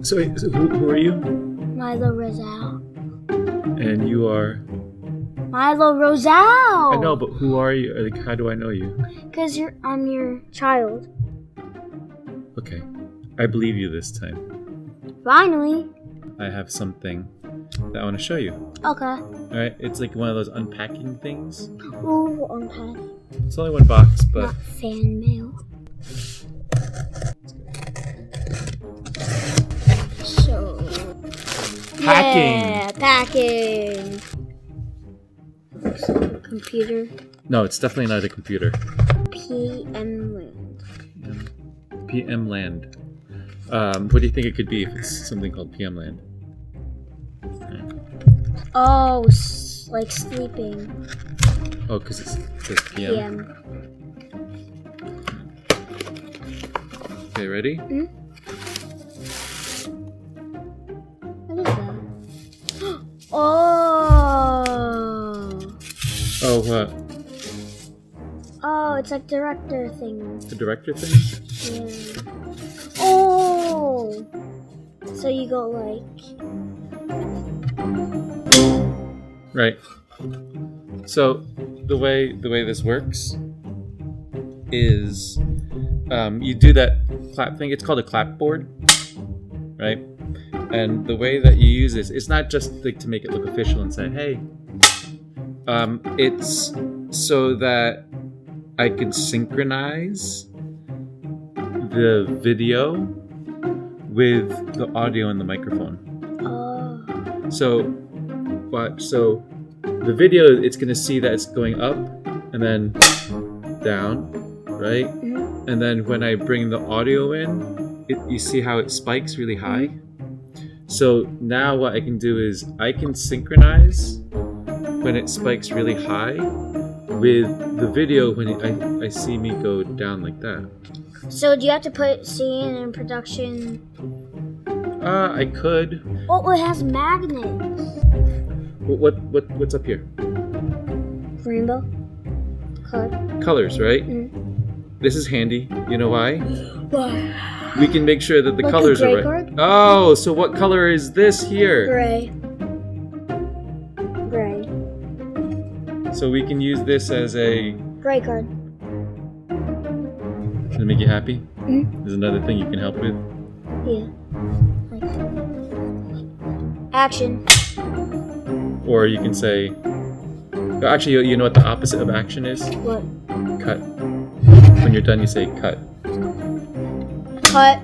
So who are you? Milo Rosal. And you are? Milo Rosal! I know, but who are you? Like, how do I know you? Because I'm your child. Okay. I believe you this time. Finally. I have something that I want to show you. Okay. Alright, it's like one of those unpacking things. Ooh, unpack. It's only one box, but... Not fan mail. So... Packing! Yeah, packing! Looks like a computer. No, it's definitely not a computer. PM Land. PM Land. What do you think it could be if it's something called PM Land? Oh, like sleeping. Oh, because it says PM. PM. Okay, ready? Hmm? What is that? Oh! Oh, what? Oh, it's like director thing. The director thing? Yeah. Oh! So you go like... Right. So the way this works is you do that clap thing. It's called a clapboard, right? And the way that you use this, it's not just like to make it look official and say, "Hey." It's so that I can synchronize the video with the audio and the microphone. Oh. So the video, it's going to see that it's going up and then down, right? Mm-hmm. And then when I bring the audio in, you see how it spikes really high? So now what I can do is I can synchronize when it spikes really high with the video when I see me go down like that. So do you have to put scene in production? I could. Oh, it has magnets. What's up here? Rainbow. Color. Colors, right? Mm. This is handy. You know why? Why? We can make sure that the Like colors a are gray right. card? Oh, so what color is this here? Gray. Gray. So we can use this as a... Gray card. Does it make you happy? Mm-hmm. There's another thing you can help with. Yeah. Action. Or you can say... Actually, you know what the opposite of action is? What? Cut. When you're done, you say cut. Cut.